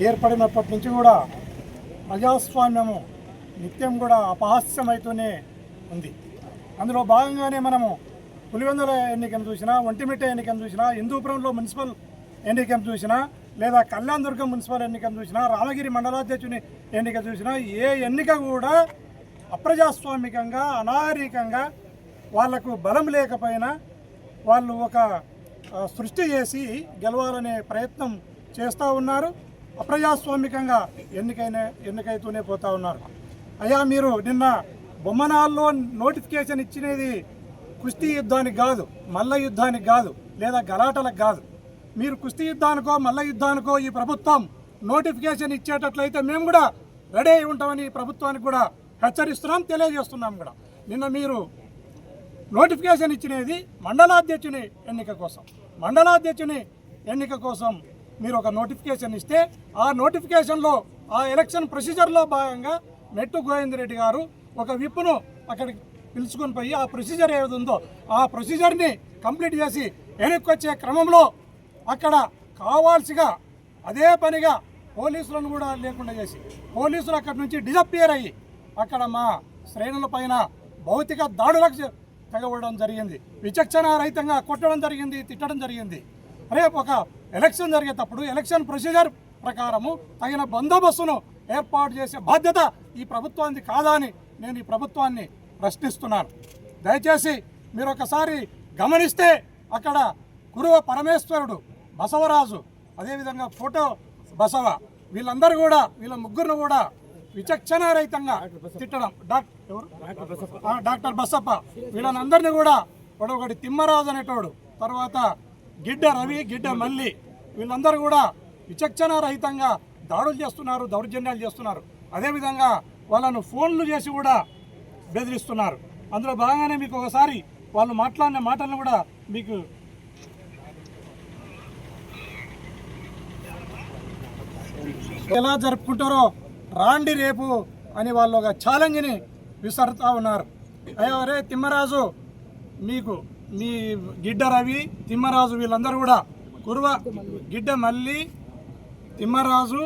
ఏర్పడినప్పటి నుంచి కూడా ప్రజాస్వామ్యము నిత్యం కూడా అపహాస్యమవుతూనే ఉంది. అందులో భాగంగానే మనము పులివెందుల ఎన్నికను చూసినా, ఒంటిమిట్ట ఎన్నికను చూసినా, హిందూపురంలో మున్సిపల్ ఎన్నికను చూసినా, లేదా కళ్యాణదుర్గం మున్సిపల్ ఎన్నికను చూసినా, రామగిరి మండలాధ్యక్షుని ఎన్నిక చూసినా, ఏ ఎన్నిక కూడా అప్రజాస్వామికంగా, అనాగరికంగా, వాళ్లకు బలం లేకపోయినా వాళ్ళు ఒక సృష్టి చేసి గెలవాలనే ప్రయత్నం చేస్తూ ఉన్నారు. అప్రజాస్వామికంగా ఎన్నికైతూనే పోతూ ఉన్నారు. అయ్యా, మీరు నిన్న బొమ్మనాల్లో నోటిఫికేషన్ ఇచ్చినది కుస్తీ యుద్ధానికి కాదు, మల్ల యుద్ధానికి కాదు, లేదా గలాటలకు కాదు. మీరు కుస్తీ యుద్ధానికో మల్ల యుద్ధానికో ఈ ప్రభుత్వం నోటిఫికేషన్ ఇచ్చేటట్లయితే మేము కూడా రెడీ అయి ఉంటామని ప్రభుత్వానికి కూడా హెచ్చరిస్తున్నాం, తెలియజేస్తున్నాం కూడా. నిన్న మీరు నోటిఫికేషన్ ఇచ్చినది మండలాధ్యక్షుని ఎన్నిక కోసం మీరు ఒక నోటిఫికేషన్ ఇస్తే, ఆ నోటిఫికేషన్లో ఆ ఎలక్షన్ ప్రొసీజర్లో భాగంగా మెట్టు గోవింద్ రెడ్డి గారు ఒక విప్పును అక్కడికి పిలుచుకొని పోయి ఆ ప్రొసీజర్ ఏది ఉందో ఆ ప్రొసీజర్ని కంప్లీట్ చేసి వెనక్కి వచ్చే క్రమంలో అక్కడ కావాల్సిగా అదే పనిగా పోలీసులను కూడా లేకుండా చేసి, పోలీసులు అక్కడి నుంచి డిజపియర్ అయ్యి అక్కడ మా శ్రేణుల పైన భౌతిక దాడులకు తెగబడడం జరిగింది. విచక్షణ రహితంగా కొట్టడం జరిగింది, తిట్టడం జరిగింది. రేపు ఒక ఎలక్షన్ జరిగేటప్పుడు ఎలక్షన్ ప్రొసీజర్ ప్రకారము తగిన బందోబస్తును ఏర్పాటు చేసే బాధ్యత ఈ ప్రభుత్వానికి కాదా అని నేను ఈ ప్రభుత్వాన్ని ప్రశ్నిస్తున్నాను. దయచేసి మీరు ఒకసారి గమనిస్తే అక్కడ కురువ పరమేశ్వరుడు, బసవరాజు, అదేవిధంగా ఫోటో బసవ, వీళ్ళందరూ కూడా, వీళ్ళ ముగ్గురును కూడా విచక్షణారహితంగా తిట్టడం, డాక్టర్ బసప్ప, వీళ్ళందరినీ కూడా ఒకటి తిమ్మరాజు అనేటోడు, తర్వాత గిడ్డ రవి, గిడ్డ మల్లి, వీళ్ళందరూ కూడా విచక్షణారహితంగా దాడులు చేస్తున్నారు, దౌర్జన్యాలు చేస్తున్నారు. అదేవిధంగా వాళ్ళను ఫోన్లు చేసి కూడా బెదిరిస్తున్నారు. అందులో భాగంగానే మీకు ఒకసారి వాళ్ళు మాట్లాడిన మాటలను కూడా మీకు ఎలా జరుపుకుంటారో రాండి రేపు అని వాళ్ళు ఒక ఛాలెంజ్ని విసరుతూ ఉన్నారు. అయ్యో రే తిమ్మరాజు, మీకు మీ గిడ్డ రవి, తిమ్మరాజు, వీళ్ళందరూ కూడా కురువ గిడ్డ మల్లి, తిమ్మరాజు,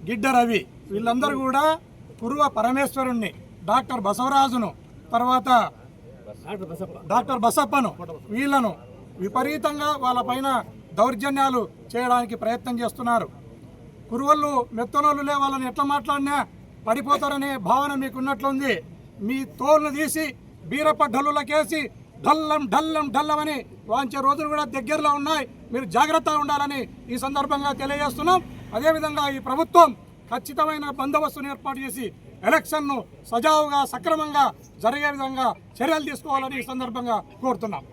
గిడ్డ రవి, వీళ్ళందరూ కూడా కురువ పరమేశ్వరుణ్ణి, డాక్టర్ బసవరాజును, తర్వాత డాక్టర్ బసప్పను, వీళ్ళను విపరీతంగా వాళ్ళపైన దౌర్జన్యాలు చేయడానికి ప్రయత్నం చేస్తున్నారు. కురువళ్ళు మెత్తనోళ్ళులే, వాళ్ళని ఎట్లా మాట్లాడినా పడిపోతారనే భావన మీకున్నట్లుంది. మీ తోలును తీసి బీరపడ్డలులకేసి ఢల్లం ఢల్లం ఢల్లమని వాంచే రోజులు కూడా దగ్గరలో ఉన్నాయి. మీరు జాగ్రత్తగా ఉండాలని ఈ సందర్భంగా తెలియజేస్తున్నాం. అదేవిధంగా ఈ ప్రభుత్వం ఖచ్చితమైన బందోబస్తును ఏర్పాటు చేసి ఎలక్షన్ను సజావుగా, సక్రమంగా జరిగే విధంగా చర్యలు తీసుకోవాలని ఈ సందర్భంగా కోరుతున్నాం.